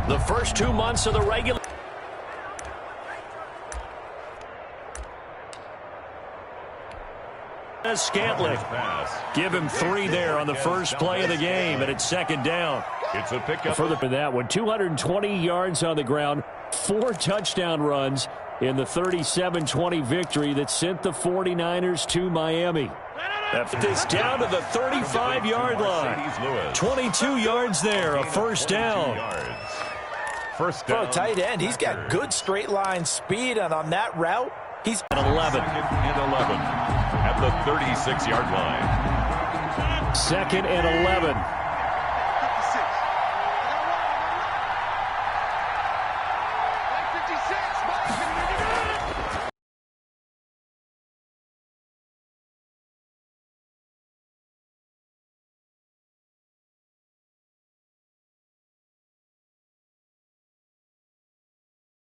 The first 2 months of the regular. Scantling. Give him 3 there on the first play of the game, and it's second down. It's a pickup. Further for that one, 220 yards on the ground, 4 touchdown runs in the 37-20 victory that sent the 49ers to Miami. This down to the 35-yard line. 22 yards there, a first down. For a tight end, he's got good straight line speed, and on that route, he's at 11. And 11 at the 36-yard line. 2nd and 11.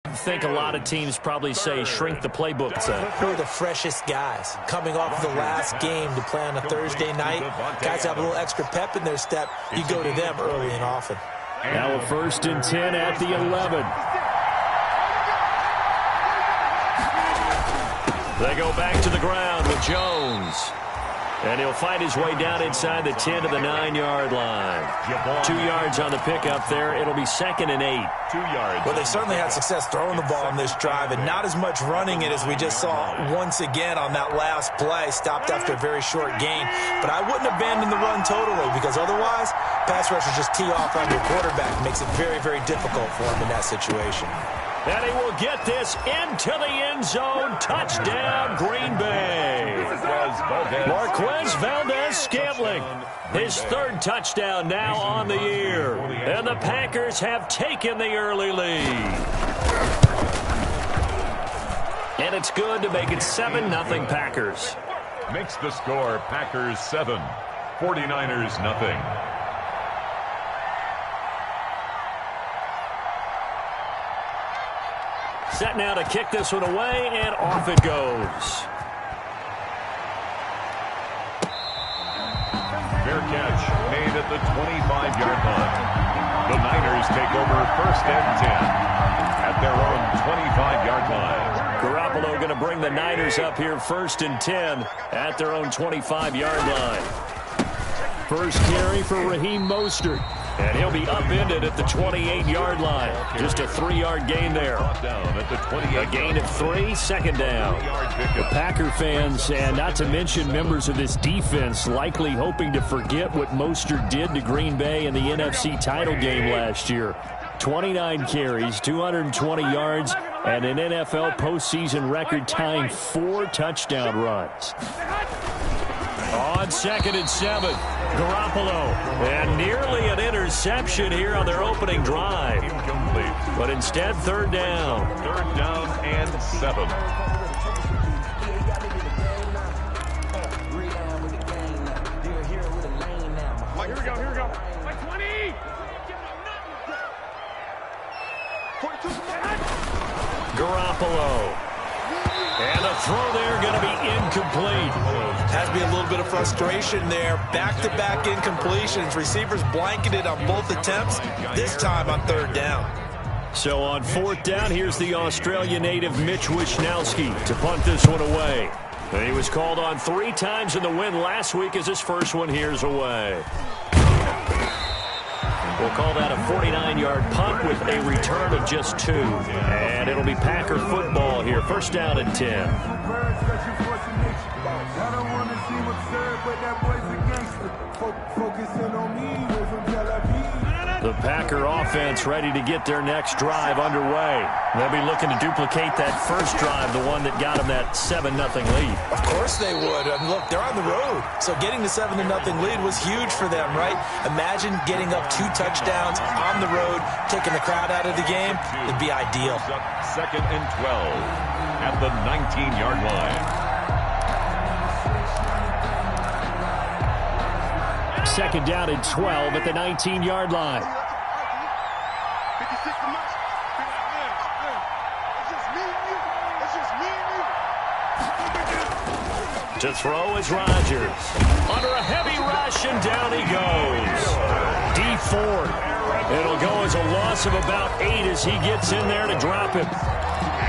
I think a lot of teams probably say shrink the playbook. Who are the freshest guys coming off the last game to play on a Thursday night? Guys have a little extra pep in their step. You go to them early and often. Now a 1st and 10 at the 11. They go back to the ground with Jones. And he'll find his way down inside the 10 to the 9-yard line. 2 yards on the pickup there. It'll be 2nd and 8. 2 yards. Well, they certainly had success throwing the ball on this drive, and not as much running it as we just saw once again on that last play. Stopped after a very short gain. But I wouldn't abandon the run totally, because otherwise, pass rushers just tee off on your quarterback. Makes it very, very difficult for him in that situation. And he will get this into the end zone. Touchdown, Green Bay. Marquez Valdez-Scantling. His 3rd touchdown now on the year. And the Packers have taken the early lead. And it's good to make it 7-0 Packers. Makes the score Packers 7, 49ers nothing. Set now to kick this one away, and off it goes. Fair catch made at the 25-yard line. The Niners take over 1st and 10 at their own 25-yard line. Garoppolo going to bring the Niners up here 1st and 10 at their own 25-yard line. First carry for Raheem Mostert. And he'll be upended at the 28-yard line. Just a 3-yard gain there. A gain of 3, 2nd down. The Packer fans, and not to mention members of this defense, likely hoping to forget what Mostert did to Green Bay in the NFC title game last year. 29 carries, 220 yards, and an NFL postseason record-tying 4 touchdown runs. On 2nd and 7, Garoppolo, and nearly an interception here on their opening drive. But instead, 3rd down. 3rd down and 7. Here we go. Like 20. Garoppolo. And the throw there going to be incomplete. Has to be a little bit of frustration there. Back-to-back incompletions. Receivers blanketed on both attempts, this time on 3rd down. So on 4th down, here's the Australia native Mitch Wishnowsky to punt this one away. And he was called on 3 times in the win last week as his first one here's away. We'll call that a 49-yard punt with a return of just 2. And it'll be Packer football here. 1st down and 10. The Packer offense ready to get their next drive underway. They'll be looking to duplicate that first drive, the one that got them that 7-0 lead. Of course they would. I mean, look, they're on the road. So getting the 7-0 lead was huge for them, right? Imagine getting up 2 touchdowns on the road, taking the crowd out of the game. It'd be ideal. 2nd and 12 at the 19-yard line. 2nd down and 12 at the 19-yard line. To throw is Rodgers. Under a heavy rush, and down he goes. D Ford It'll go as a loss of about 8 as he gets in there to drop him.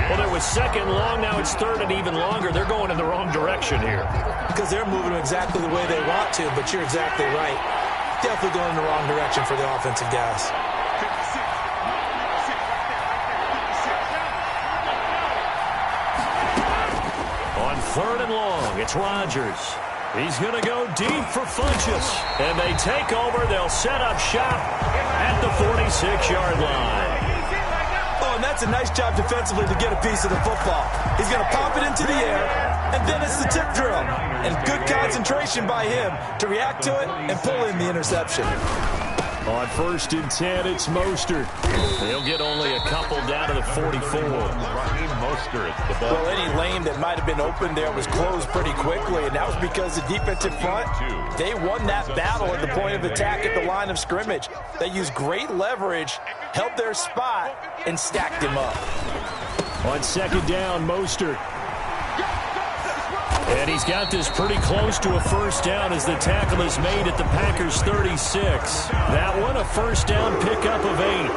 Well, it was second long. Now it's third and even longer. They're going in the wrong direction here. Because they're moving exactly the way they want to, but you're exactly right. Definitely going in the wrong direction for the offensive guys. On third and long, it's Rodgers. He's going to go deep for Funchess. And they take over. They'll set up shop at the 46-yard line. Oh, and that's a nice job defensively to get a piece of the football. He's going to pop it into the air, and then it's the tip drill. And good concentration by him to react to it and pull in the interception. On first and 10, it's Mostert. He'll get only a couple down to the 44. Raheem Mostert, the ball. Well, any lane that might have been open there was closed pretty quickly, and that was because the defensive front, they won that battle at the point of attack at the line of scrimmage. They used great leverage, held their spot, and stacked him up. On second down, Mostert. And he's got this pretty close to a first down as the tackle is made at the Packers' 36. That one, a first down pickup of 8.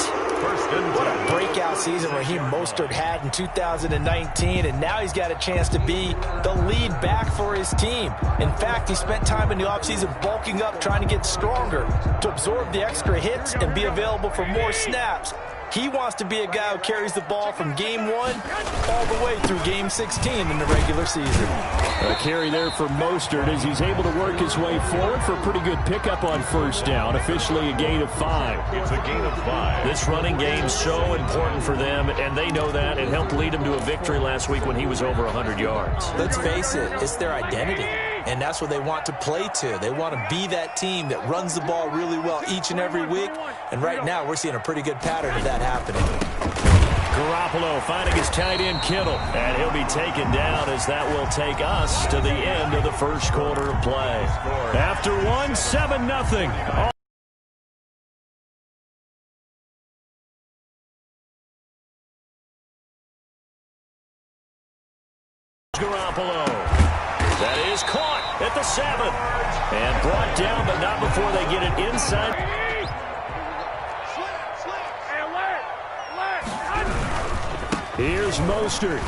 What a breakout season Raheem Mostert had in 2019, and now he's got a chance to be the lead back for his team. In fact, he spent time in the offseason bulking up, trying to get stronger to absorb the extra hits and be available for more snaps. He wants to be a guy who carries the ball from game 1 all the way through game 16 in the regular season. A carry there for Mostert as he's able to work his way forward for a pretty good pickup on first down. Officially a gain of 5. It's a gain of 5. This running game's so important for them, and they know that. It helped lead him to a victory last week when he was over 100 yards. Let's face it, it's their identity. And that's what they want to play to. They want to be that team that runs the ball really well each and every week. And right now, we're seeing a pretty good pattern of that happening. Garoppolo finding his tight end Kittle. And he'll be taken down as that will take us to the end of the first quarter of play. After one, 7-0. Garoppolo. That is caught at the 7. And brought down, but not before they get it inside. Here's Mostert.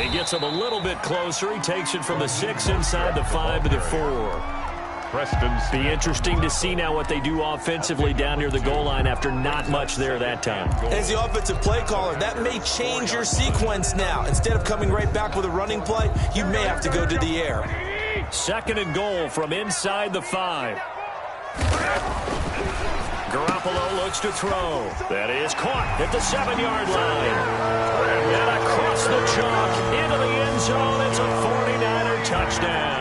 He gets him a little bit closer. He takes it from the 6 inside the 5 to the 4. Preston's. Be interesting to see now what they do offensively down near the goal line after not much there that time. As the offensive play caller, that may change your sequence now. Instead of coming right back with a running play, you may have to go to the air. Second and goal from inside the 5. Garoppolo looks to throw. That is caught at the 7-yard line. And across the chalk into the end zone. It's a 49er touchdown.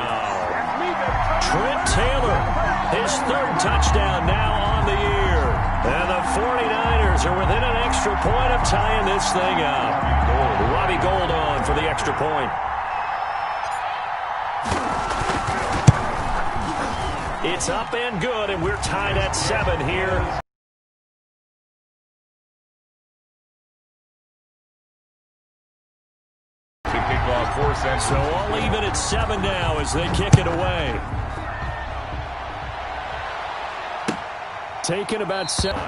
Trent Taylor, his 3rd touchdown now on the year. And the 49ers are within an extra point of tying this thing up. Robbie Gould on for the extra point. It's up and good, and we're tied at 7 here. To kick off 4 cents. So all even at 7 now as they kick it away. Taken about 7.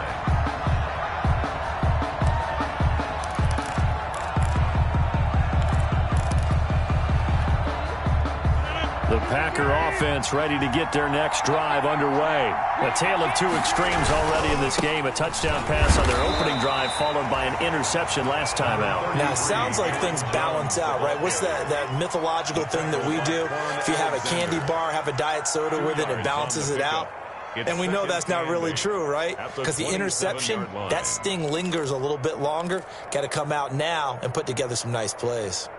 The Packer offense ready to get their next drive underway. A tale of 2 extremes already in this game. A touchdown pass on their opening drive followed by an interception last time out. Now, it sounds like things balance out, right? What's that mythological thing that we do? If you have a candy bar, have a diet soda with it, it balances it out. And we know that's not really true, right? Because the interception, that sting lingers a little bit longer. Got to come out now and put together some nice plays.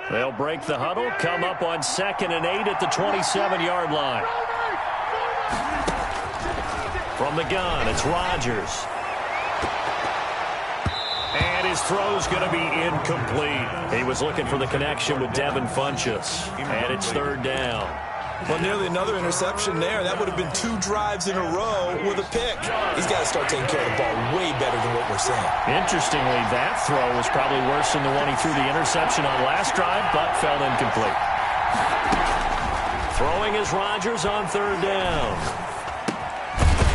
They'll break the huddle, come up on 2nd and 8 at the 27-yard line. From the gun, it's Rodgers. And his throw's going to be incomplete. He was looking for the connection with Devin Funchess. And it's 3rd down. Well, nearly another interception there. That would have been 2 drives in a row with a pick. He's got to start taking care of the ball way better than what we're saying. Interestingly, that throw was probably worse than the one he threw the interception on last drive, but fell incomplete. Throwing is Rodgers on 3rd down.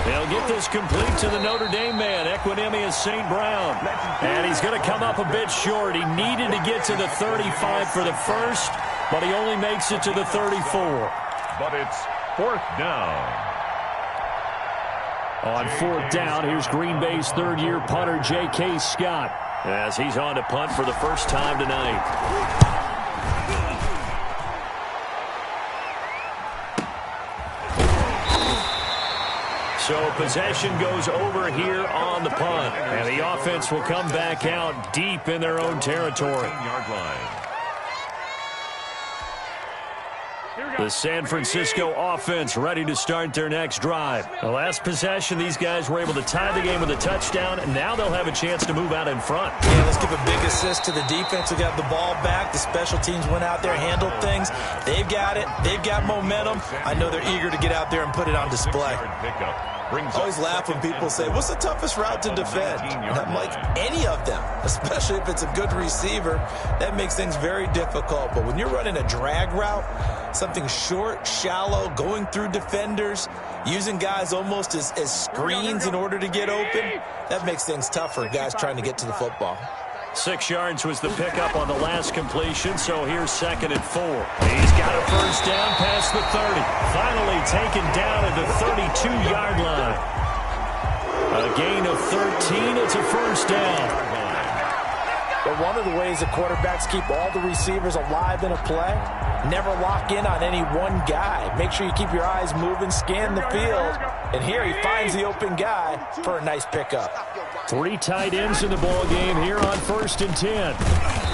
They'll get this complete to the Notre Dame man, Equanimous St. Brown. And he's going to come up a bit short. He needed to get to the 35 for the first, but he only makes it to the 34. But it's 4th down. On 4th down, here's Green Bay's 3rd-year punter, J.K. Scott, as he's on to punt for the first time tonight. So possession goes over here on the punt. And the offense will come back out deep in their own territory. 10-yard line. The San Francisco offense ready to start their next drive. The last possession, these guys were able to tie the game with a touchdown, and now they'll have a chance to move out in front. Yeah, let's give a big assist to the defense who got the ball back. The special teams went out there, handled things. They've got it. They've got momentum. I know they're eager to get out there and put it on display. I always laugh when people say, what's the toughest route to defend? And I'm like, any of them, especially if it's a good receiver. That makes things very difficult. But when you're running a drag route, something short, shallow, going through defenders, using guys almost as screens in order to get open, that makes things tough for guys trying to get to the football. 6 yards was the pickup on the last completion, so here's 2nd and 4. He's got a first down past the 30. Finally taken down at the 32-yard line. A gain of 13. It's a first down. But one of the ways that quarterbacks keep all the receivers alive in a play, never lock in on any one guy. Make sure you keep your eyes moving, scan the field. And here he finds the open guy for a nice pickup. 3 tight ends in the ball game here on 1st and 10.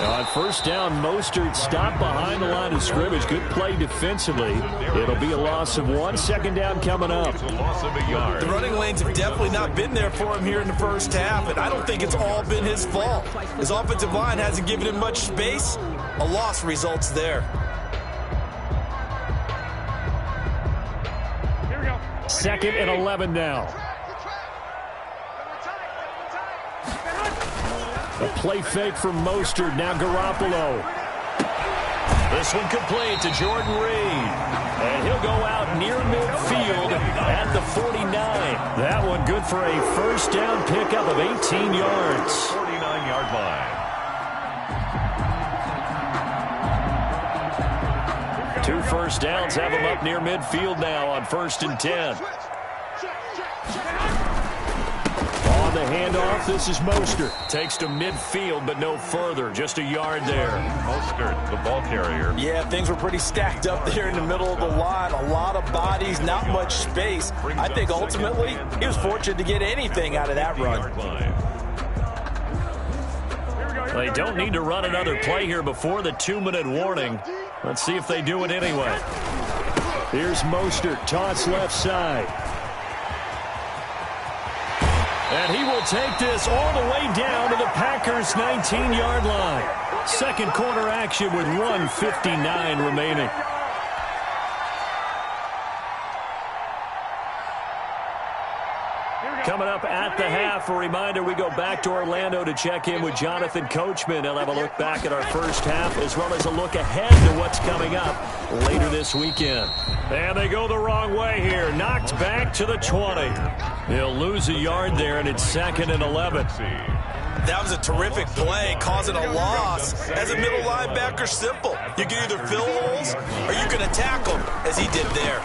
On 1st down, Mostert stopped behind the line of scrimmage. Good play defensively. It'll be a loss of 1. 2nd down coming up. It's a loss of a yard. The running lanes have definitely not been there for him here in the first half, and I don't think it's all been his fault. His offensive line hasn't given him much space. A loss results there. Here we go. 2nd and 11 now. A play fake from Mostert. Now Garoppolo. This one complete to Jordan Reed. And he'll go out near midfield at the 49. That one good for a first down pickup of 18 yards. 49-yard line. 2 first downs have him up near midfield now on 1st and 10. On the handoff, this is Mostert. Takes to midfield, but no further. Just a yard there. Mostert, the ball carrier. Yeah, things were pretty stacked up there in the middle of the line. A lot of bodies, not much space. I think ultimately he was fortunate to get anything out of that run. They don't need to run another play here before the 2-minute warning. Let's see if they do it anyway. Here's Mostert, toss left side. And he will take this all the way down to the Packers' 19-yard line. Second quarter action with 1:59 remaining. Coming up at the half, a reminder, we go back to Orlando to check in with Jonathan Coachman. He'll have a look back at our first half as well as a look ahead to what's coming up later this weekend. And they go the wrong way here. Knocked back to the 20. He'll lose a yard there, and it's 2nd and 11. That was a terrific play, causing a loss. As a middle linebacker, simple. You can either fill holes or you can attack them, as he did there.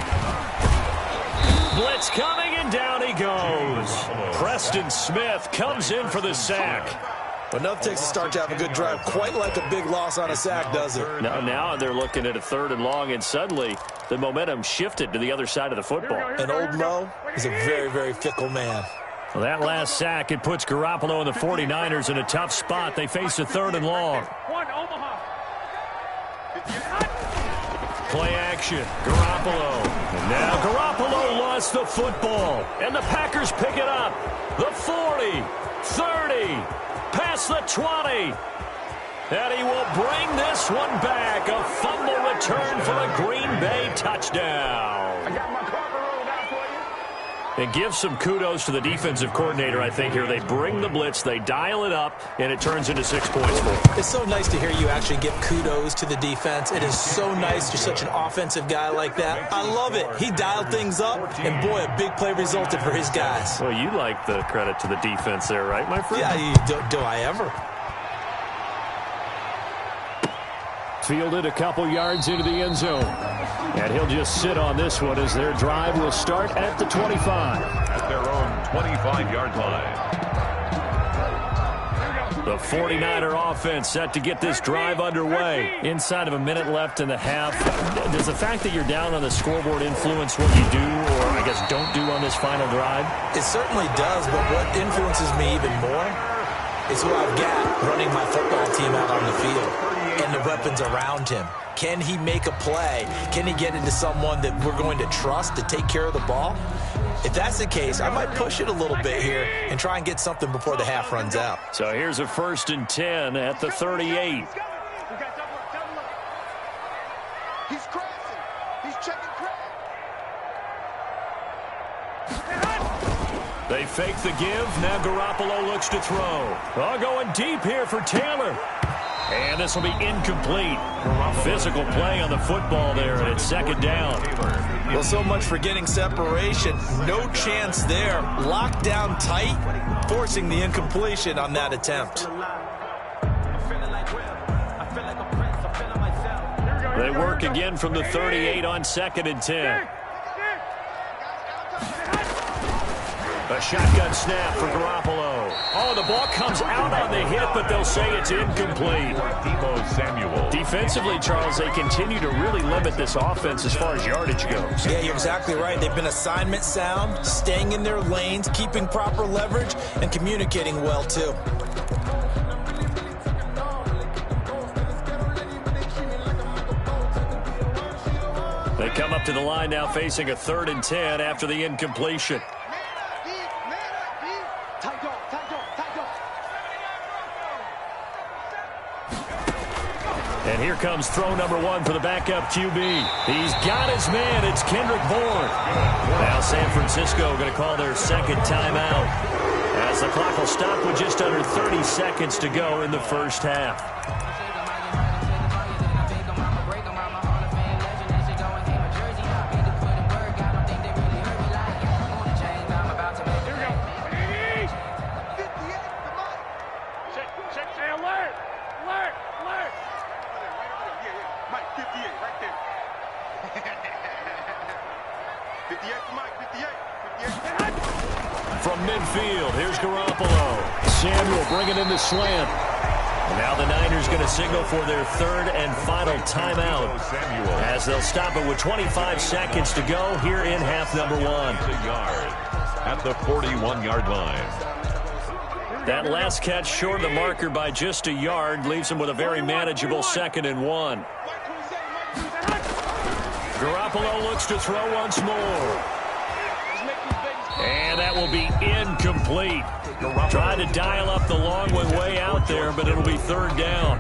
Blitz coming, and down he goes. Preston Smith comes in for the sack. But enough takes a start to have a good drive. Quite like a big loss on a sack, does it? Now they're looking at a 3rd and long, and suddenly the momentum shifted to the other side of the football. And old Mo is a very, very fickle man. Well, that last sack, it puts Garoppolo and the 49ers in a tough spot. They face a 3rd and long. Play action. Garoppolo. And now Garoppolo lost the football. And the Packers pick it up. The 40, 30, past the 20. And he will bring this one back. A fumble return for a Green Bay touchdown. I got my carpet rolled out for you. And give some kudos to the defensive coordinator, I think, here. They bring the blitz, they dial it up, and it turns into 6 points for them. It's so nice to hear you actually give kudos to the defense. It is so nice. You're such an offensive guy like that. I love it. He dialed things up, and boy, a big play resulted for his guys. Well, you like the credit to the defense there, right, my friend? Yeah, do I ever? Fielded a couple yards into the end zone. And he'll just sit on this one as their drive will start at the 25. At their own 25-yard line. The 49er offense set to get this drive underway. Inside of a minute left in the half. Does the fact that you're down on the scoreboard influence what you do, or I guess don't do on this final drive? It certainly does, but what influences me even more is who I've got running my football team out on the field and the weapons around him. Can he make a play? Can he get into someone that we're going to trust to take care of the ball? If that's the case, I might push it a little bit here and try and get something before the half runs out. So here's a 1st and 10 at the 38. He's crossing. He's checking crack. They fake the give. Now Garoppolo looks to throw. Oh, going deep here for Taylor. And this will be incomplete. Physical play on the football there, and it's 2nd down. Well, so much for getting separation. No chance there. Locked down tight, forcing the incompletion on that attempt. They work again from the 38 on 2nd and 10. A shotgun snap for Garoppolo. Oh, the ball comes out on the hit, but they'll say it's incomplete. Deebo Samuel. Defensively, Charles, they continue to really limit this offense as far as yardage goes. Yeah, you're exactly right. They've been assignment sound, staying in their lanes, keeping proper leverage, and communicating well, too. They come up to the line now facing a 3rd and 10 after the incompletion. And here comes throw number 1 for the backup QB. He's got his man. It's Kendrick Bourne. Now San Francisco going to call their 2nd timeout, as the clock will stop with just under 30 seconds to go in the first half. From midfield, here's Garoppolo. Samuel bringing in the slant. Now the Niners going to signal for their 3rd and final timeout, as they'll stop it with 25 seconds to go here in half number 1. At the 41-yard line. That last catch short of the marker by just a yard leaves him with a very manageable 2nd and 1. Garoppolo looks to throw once more. And that will be incomplete. Trying to dial up the long one way out there, but it'll be 3rd down.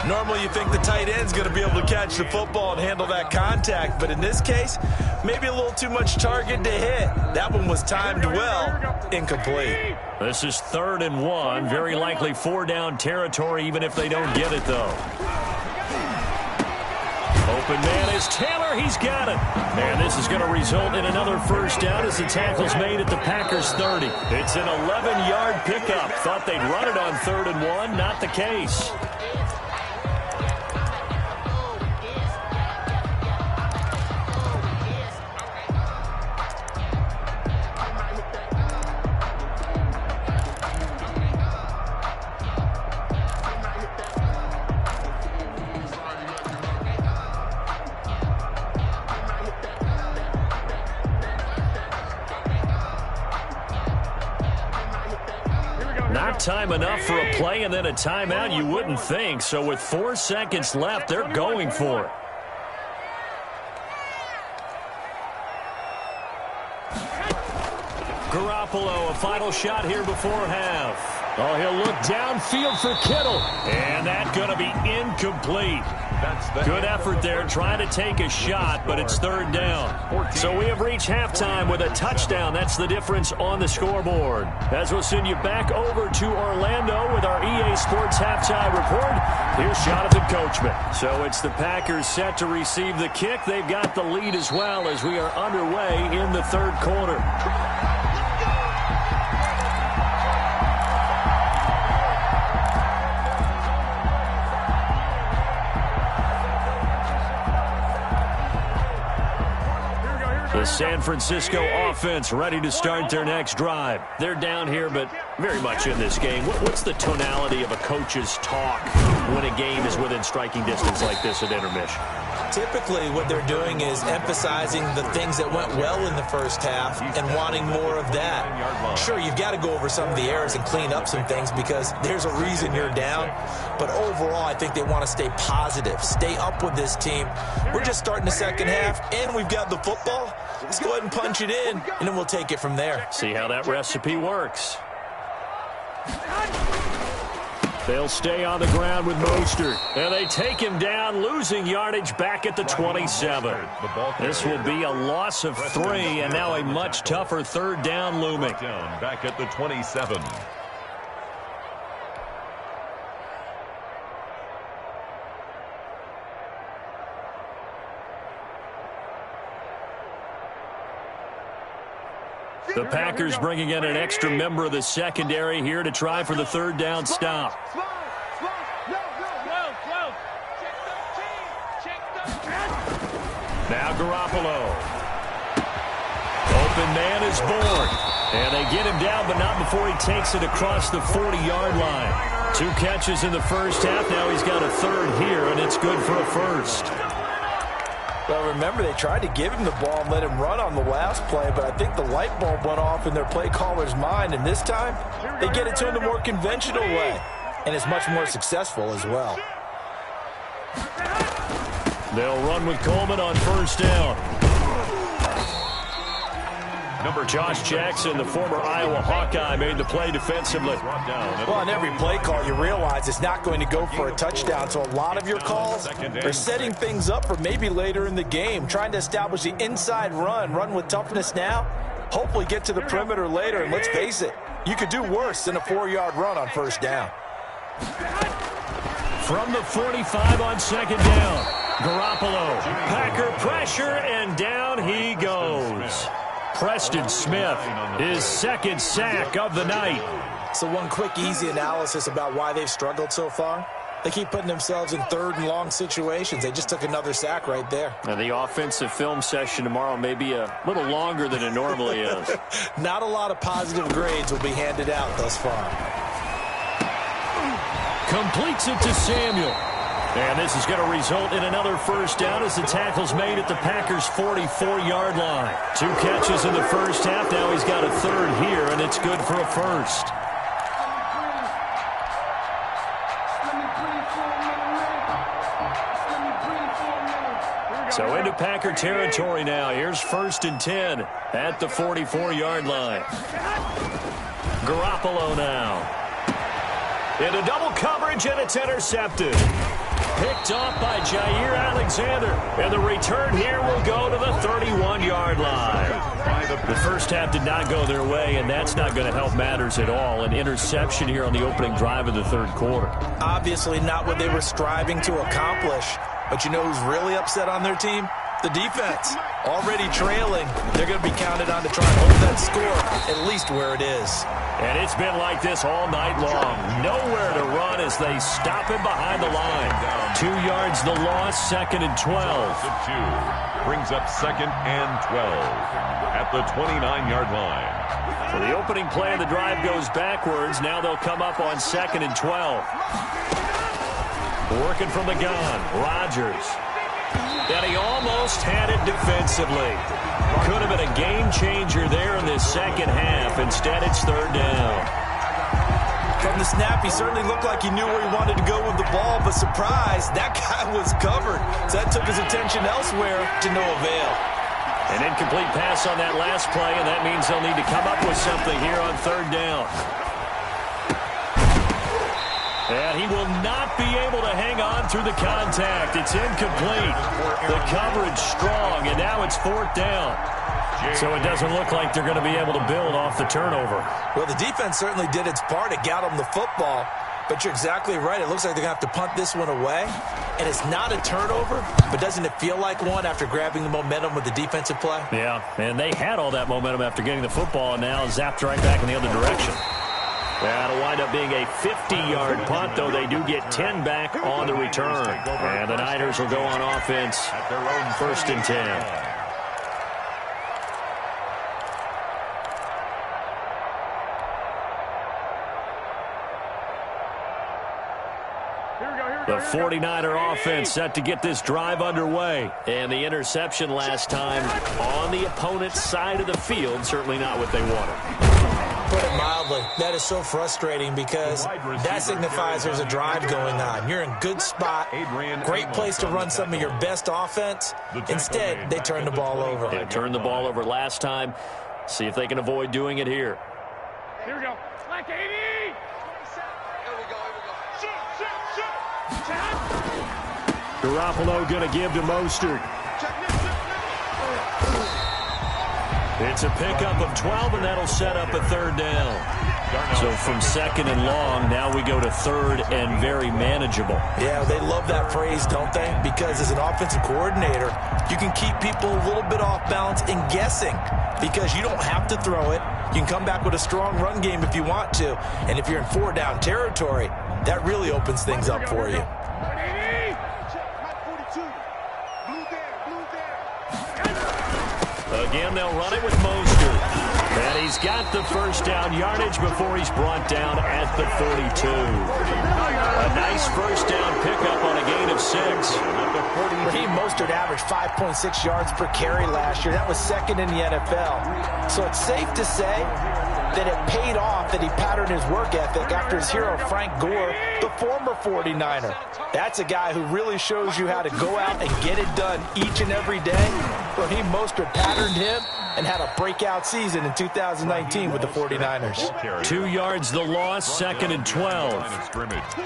Normally you think the tight end's going to be able to catch the football and handle that contact, but in this case, maybe a little too much target to hit. That one was timed well. Incomplete. This is 3rd and 1. Very likely 4-down territory, even if they don't get it, though. Open man is Taylor. He's got it. And this is going to result in another 1st down as the tackle's made at the Packers' 30. It's an 11-yard pickup. Thought they'd run it on 3rd and 1. Not the case. Not time enough for a play and then a timeout, you wouldn't think. So with 4 seconds left, they're going for it. Garoppolo, a final shot here before half. Oh, he'll look downfield for Kittle. And that's going to be incomplete. Good effort there, trying to take a shot, but it's third down. So we have reached halftime with a touchdown. That's the difference on the scoreboard. As we'll send you back over to Orlando with our EA Sports Halftime Report, here's Jonathan Coachman. So it's the Packers set to receive the kick. They've got the lead as well as we are underway in the third quarter. The San Francisco offense ready to start their next drive. They're down here, but very much in this game. What's the tonality of a coach's talk when a game is within striking distance like this at intermission? Typically, what they're doing is emphasizing the things that went well in the first half and wanting more of that. Sure, you've got to go over some of the errors and clean up some things because there's a reason you're down. But overall, I think they want to stay positive, stay up with this team. We're just starting the second half, and we've got the football. Let's go ahead and punch it in, and then we'll take it from there. See how that recipe works. They'll stay on the ground with Mostert. And they take him down, losing yardage back at the 27. This will be a loss of 3, and now a much tougher third down looming. Back at the 27. The Packers bringing in an extra member of the secondary here to try for the third down stop. Now Garoppolo. Open man is born. And they get him down, but not before he takes it across the 40-yard line. 2 catches in the first half. Now he's got a third here, and it's good for a first. Well, remember, they tried to give him the ball and let him run on the last play, but I think the light bulb went off in their play caller's mind, and this time they get it to him the more conventional way, and it's much more successful as well. They'll run with Coleman on first down. Josh Jackson, the former Iowa Hawkeye, made the play defensively. Well, on every play call, you realize it's not going to go for a touchdown, so a lot of your calls are setting things up for maybe later in the game, trying to establish the inside run with toughness now, hopefully get to the perimeter later, and let's face it, you could do worse than a 4-yard run on first down. From the 45 on second down, Garoppolo, Packer pressure, and down he goes. Preston Smith, his second sack of the night. So one quick, easy analysis about why they've struggled so far. They keep putting themselves in third and long situations. They just took another sack right there. Now the offensive film session tomorrow may be a little longer than it normally is. Not a lot of positive grades will be handed out thus far. Completes it to Samuel. And this is going to result in another first down as the tackle's made at the Packers' 44-yard line. 2 catches in the first half. Now he's got a third here, and it's good for a first. So into Packer territory now. Here's 1st and 10 at the 44-yard line. Garoppolo now. Into double coverage, and it's intercepted. Picked off by Jair Alexander. And the return here will go to the 31-yard line. The first half did not go their way, and that's not going to help matters at all. An interception here on the opening drive of the third quarter. Obviously not what they were striving to accomplish. But you know who's really upset on their team? The defense. Already trailing. They're going to be counted on to try and hold that score at least where it is. And it's been like this all night long. Nowhere to run as they stop him behind the line. 2 yards the loss, 2nd and 12. Brings up 2nd and 12 at the 29-yard line. So the opening play of the drive goes backwards. Now they'll come up on 2nd and 12. Working from the gun, Rodgers. And he almost had it defensively. Could have been a game changer there in this second half. Instead, it's third down. From the snap, he certainly looked like he knew where he wanted to go with the ball, but surprise, that guy was covered. So that took his attention elsewhere to no avail. An incomplete pass on that last play, and that means they'll need to come up with something here on third down. And he will not be able to hang on through the contact. It's incomplete. The coverage strong, and now it's 4th down. So it doesn't look like they're going to be able to build off the turnover. Well, the defense certainly did its part to get them the football. But you're exactly right. It looks like they're going to have to punt this one away. And it's not a turnover, but doesn't it feel like one after grabbing the momentum with the defensive play? Yeah, and they had all that momentum after getting the football, and now zapped right back in the other direction. That'll wind up being a 50-yard punt, though they do get 10 back on the return. And the Niners will go on offense at their own 1st and 10. The 49er offense set to get this drive underway. And the interception last time on the opponent's side of the field, certainly not what they wanted. Put it mildly, that is so frustrating because that signifies there's a drive going on. You're in good spot, great place to run some of your best offense. Instead, they turn the ball over. They turned the ball over last time. See if they can avoid doing it here. Here we go. Like 80. Garoppolo going to give to Mostert. It's a pickup of 12, and that'll set up a 3rd down. So from 2nd and long, now we go to 3rd and very manageable. Yeah, they love that phrase, don't they? Because as an offensive coordinator, you can keep people a little bit off balance and guessing because you don't have to throw it. You can come back with a strong run game if you want to. And if you're in 4-down territory, that really opens things up for you. Again, they'll run it with Mostert. And he's got the 1st down yardage before he's brought down at the 42. A nice 1st down pickup on a gain of 6. Raheem Mostert averaged 5.6 yards per carry last year. That was 2nd in the NFL. So it's safe to say that it paid off that he patterned his work ethic after his hero Frank Gore, the former 49er. That's a guy who really shows you how to go out and get it done each and every day. Raheem Mostert patterned him and had a breakout season in 2019 with the 49ers. 2 yards the loss, 2nd and 12.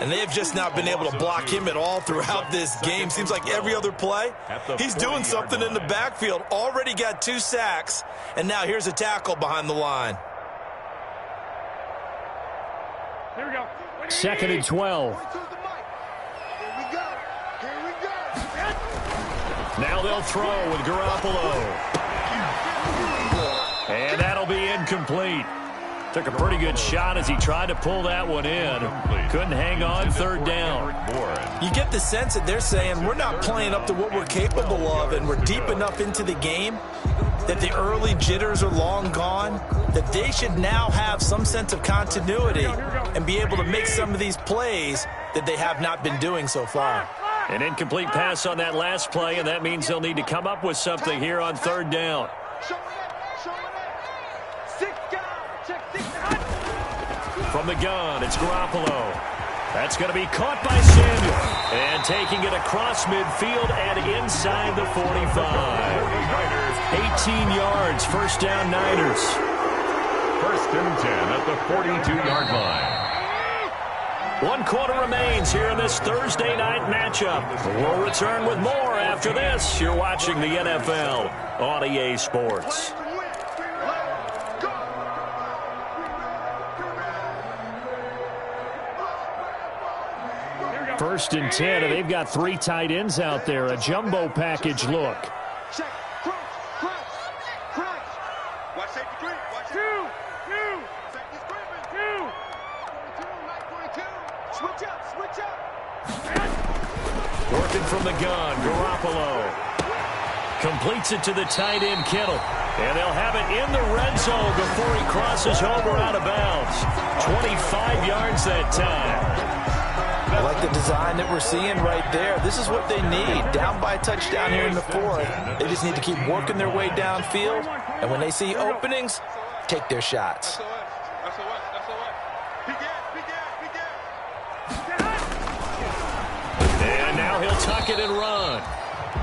And they have just not been able to block him at all throughout this game. Seems like every other play, he's doing something in the backfield. Already got 2 sacks, and now here's a tackle behind the line. Here we go. 2nd and 12. Now they'll throw with Garoppolo. And that'll be incomplete. Took a pretty good shot as he tried to pull that one in. Couldn't hang on, 3rd down. You get the sense that they're saying we're not playing up to what we're capable of, and we're deep enough into the game that the early jitters are long gone, that they should now have some sense of continuity and be able to make some of these plays that they have not been doing so far. An incomplete pass on that last play, and that means they'll need to come up with something here on 3rd down. From the gun, it's Garoppolo. That's going to be caught by Samuel. And taking it across midfield and inside the 45. 18 yards, 1st down Niners. 1st and 10 at the 42-yard line. 1 quarter remains here in this Thursday night matchup. We'll return with more after this. You're watching the NFL on EA Sports. 1st and 10, and they've got 3 tight ends out there. A jumbo package look. Check. Crunch. Watch safety three. Watch two. Safety screaming. 42. Switch up. Working from the gun, Garoppolo. Completes it to the tight end, Kittle. And they'll have it in the red zone before he crosses over out of bounds. 25 yards that time. I like the design that we're seeing right there. This is what they need. Down by a touchdown here in the 4th. They just need to keep working their way downfield. And when they see openings, take their shots. That's the way. And now he'll tuck it and run.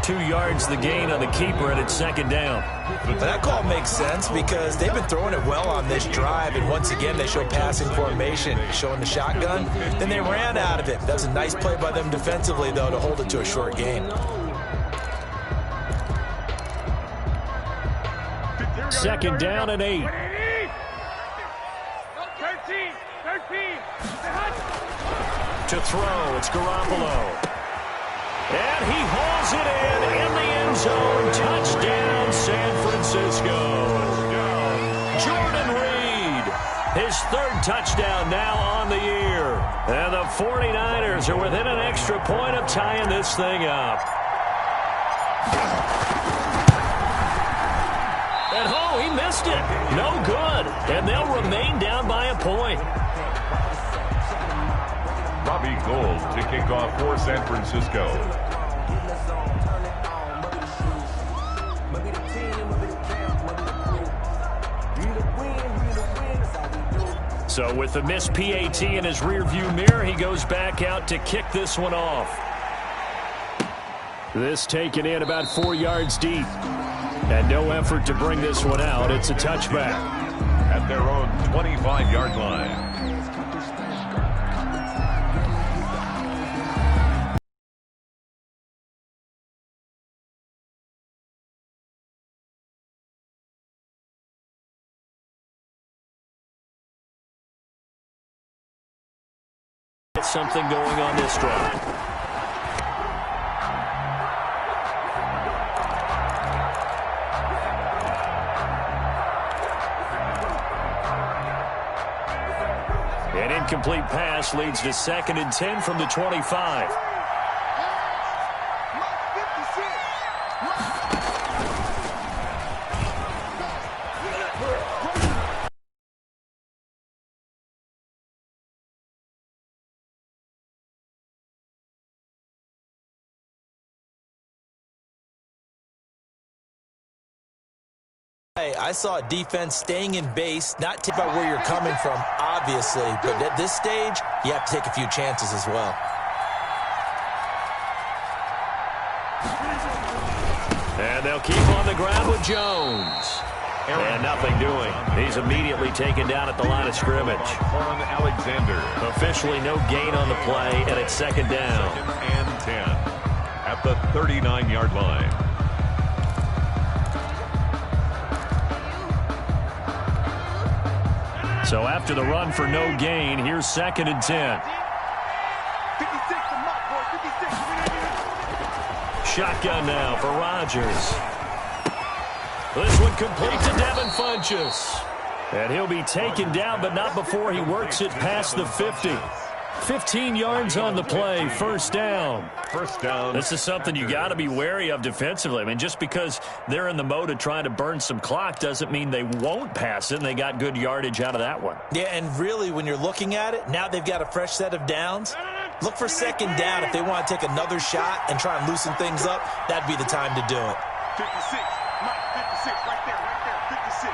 2 yards the gain on the keeper, and it's second down. But that call makes sense because they've been throwing it well on this drive, and once again they show passing formation, showing the shotgun. Then they ran out of it. That was a nice play by them defensively, though, to hold it to a short gain. Second down and 8. 13. To throw, it's Garoppolo. And he hauls it in the end zone. Touchdown, San Francisco. Jordan Reed, his 3rd touchdown now on the year. And the 49ers are within an extra point of tying this thing up. And oh, he missed it. No good. And they'll remain down by a point. Robbie Gould to kick off for San Francisco. So with the missed PAT in his rearview mirror, he goes back out to kick this one off. This taken in about 4 yards deep. And no effort to bring this one out. It's a touchback. At their own 25-yard line. Something going on this drive. An incomplete pass leads to 2nd and 10 from the 25. I saw a defense staying in base, not tip about where you're coming from, obviously, but at this stage, you have to take a few chances as well. And they'll keep on the ground with Jones. And nothing doing. He's immediately taken down at the line of scrimmage. Alexander. Officially no gain on the play, and it's second down. 2nd and 10 at the 39-yard line. So after the run for no gain, here's 2nd and 10. 56. Shotgun now for Rodgers. This one complete to Devin Funchess. And he'll be taken down, but not before he works it past the 50. 15 yards on the play, first down. First down. This is something you got to be wary of defensively. I mean, just because they're in the mode of trying to burn some clock doesn't mean they won't pass it, and they got good yardage out of that one. Yeah, and really, when you're looking at it, now they've got a fresh set of downs. Look for second down. If they want to take another shot and try and loosen things up, that'd be the time to do it. 56. Mike, 56. Right there. 56.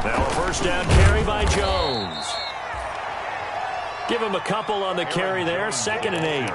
Now a first down carry by Jones. Give him a couple on the carry there. 2nd and 8.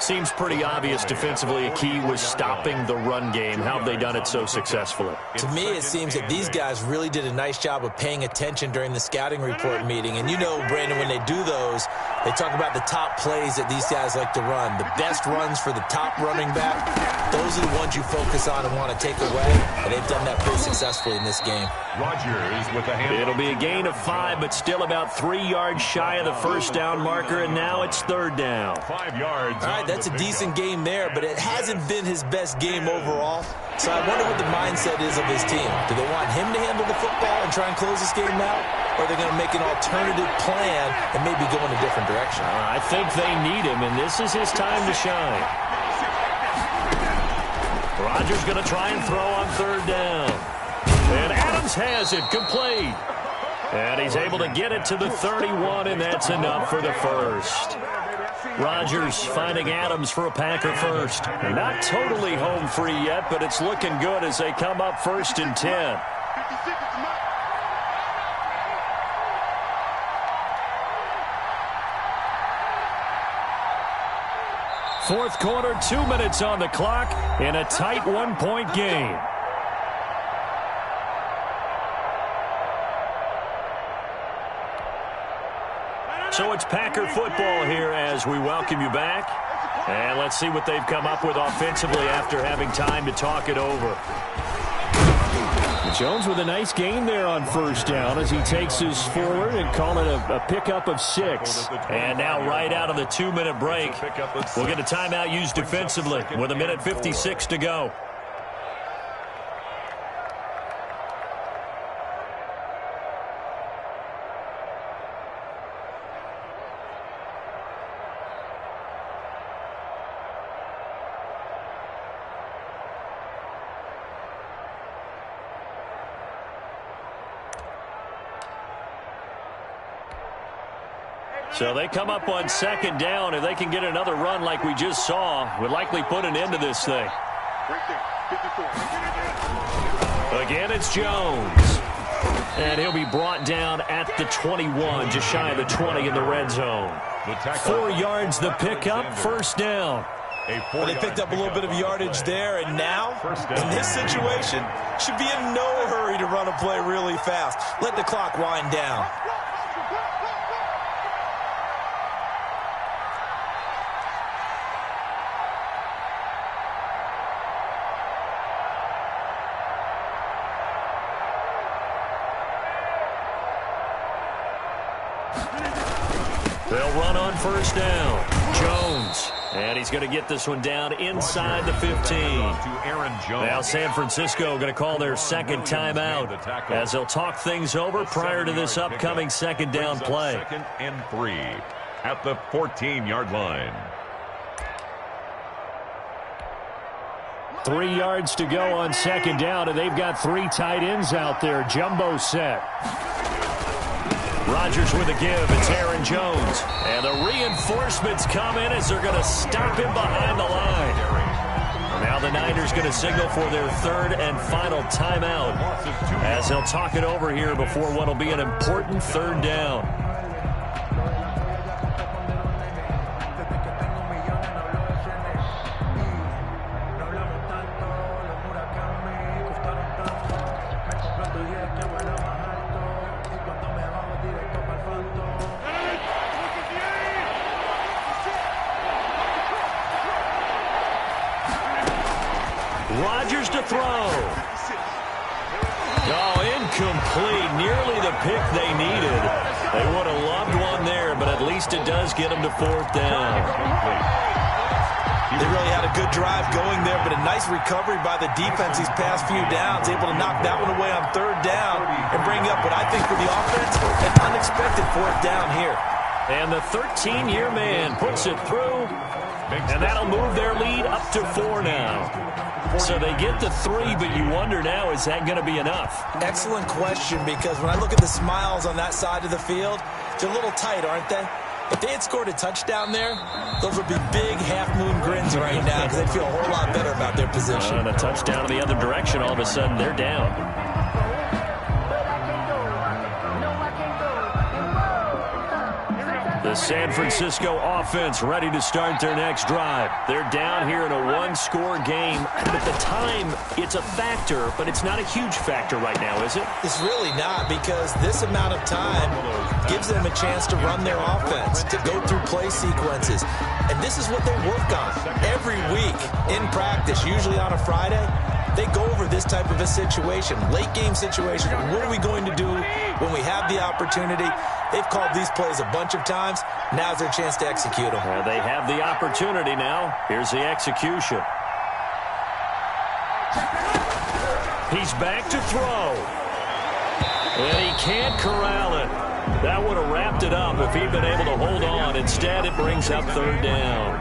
Seems pretty obvious defensively a key was stopping the run game. How have they done it so successfully? To me, it seems that these guys really did a nice job of paying attention during the scouting report meeting. And you know, Brandon, when they do those, they talk about the top plays that these guys like to run. The best runs for the top running back, those are the ones you focus on and want to take away. And they've done that pretty successfully in this game. Rodgers with the hand. It'll be a gain of 5, but still about 3 yards shy of the first down marker, and now it's 3rd down. 5 yards. All right, that's a decent game there, but it hasn't been his best game overall. So I wonder what the mindset is of his team. Do they want him to handle the football and try and close this game out? Or are they going to make an alternative plan and maybe go in a different direction? I think they need him, and this is his time to shine. Rodgers going to try and throw on 3rd down. And Adams has it complete. And he's able to get it to the 31, and that's enough for the first. Rodgers finding Adams for a Packer first. Not totally home free yet, but it's looking good as they come up 1st and 10. Fourth quarter, 2 minutes on the clock in a tight one-point game. So it's Packer football here as we welcome you back. And let's see what they've come up with offensively after having time to talk it over. Jones with a nice gain there on first down as he takes us forward and call it a pickup of 6. And now right out of the 2-minute break, we'll get a timeout used defensively with 1:56 to go. So they come up on second down. If they can get another run like we just saw, would likely put an end to this thing. Again, it's Jones. And he'll be brought down at the 21, just shy of the 20 in the red zone. 4 yards the pickup, first down. Well, they picked up a little bit of yardage there, and now, in this situation, should be in no hurry to run a play really fast. Let the clock wind down. They'll run on first down. Jones. And he's going to get this one down inside the 15. Now San Francisco going to call their second timeout as they'll talk things over prior to this upcoming second down play. 2nd and 3 at the 14-yard line. 3 yards to go on second down, and they've got 3 tight ends out there. Jumbo set. Rodgers with a give. It's Aaron Jones. And the reinforcements come in as they're going to stop him behind the line. Now the Niners going to signal for their third and final timeout as they'll talk it over here before what will be an important third down. Rodgers to throw. Oh, incomplete. Nearly the pick they needed. They would have loved one there, but at least it does get them to fourth down. They really had a good drive going there, but a nice recovery by the defense these past few downs, able to knock that one away on third down and bring up what I think for the offense, an unexpected fourth down here. And the 13-year man puts it through, and that'll move their lead up to 4 now. So they get the 3, but you wonder now, is that going to be enough? Excellent question, because when I look at the smiles on that side of the field, they're a little tight, aren't they? If they had scored a touchdown there, those would be big half-moon grins right now because they'd feel a whole lot better about their position. And a touchdown in the other direction, all of a sudden they're down. The San Francisco offense ready to start their next drive. They're down here in a one-score game. At the time, it's a factor, but it's not a huge factor right now, is it? It's really not, because this amount of time gives them a chance to run their offense, to go through play sequences. And this is what they work on every week in practice, usually on a Friday. They go over this type of a situation, late game situation. What are we going to do when we have the opportunity? They've called these plays a bunch of times. Now's their chance to execute them. They have the opportunity now. Here's the execution. He's back to throw. And he can't corral it. That would have wrapped it up if he'd been able to hold on. Instead, it brings up third down.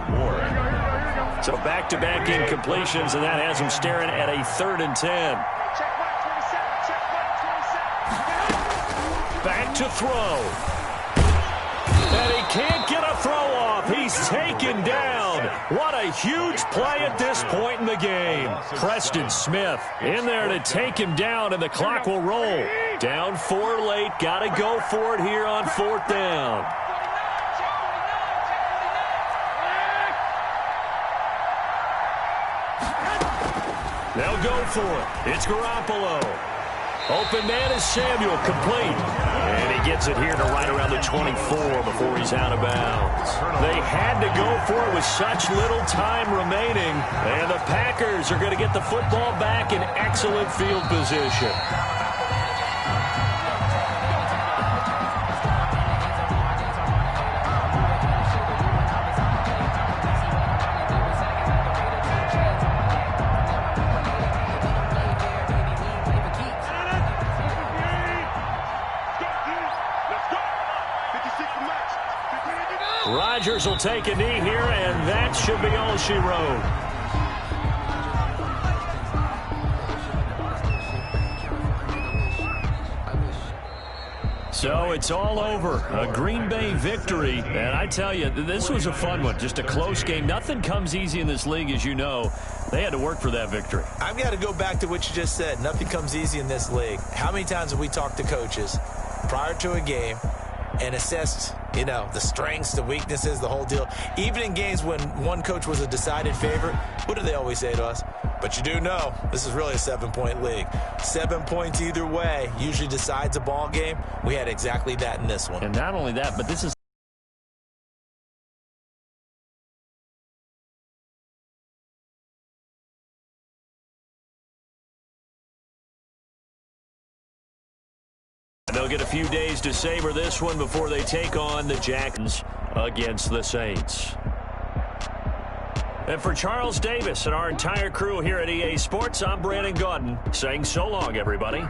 So back-to-back incompletions, and that has him staring at a 3rd and 10. Back to throw. And he can't get a throw off. He's taken down. What a huge play at this point in the game. Preston Smith in there to take him down, and the clock will roll. Down 4 late. Got to go for it here on 4th down. They'll go for it. It's Garoppolo. Open man is Samuel, complete. And he gets it here to right around the 24 before he's out of bounds. They had to go for it with such little time remaining. And the Packers are going to get the football back in excellent field position. Rodgers will take a knee here, and that should be all she wrote. So it's all over. A Green Bay victory. And I tell you, this was a fun one. Just a close game. Nothing comes easy in this league, as you know. They had to work for that victory. I've got to go back to what you just said. Nothing comes easy in this league. How many times have we talked to coaches prior to a game and assessed, you know, the strengths, the weaknesses, the whole deal? Even in games when one coach was a decided favorite, what do they always say to us? But you do know this is really a 7-point league. 7 points either way usually decides a ball game. We had exactly that in this one. And not only that, but this is they'll get a few days to savor this one before they take on the Jackets against the Saints. And for Charles Davis and our entire crew here at EA Sports, I'm Brandon Gaudin saying so long, everybody.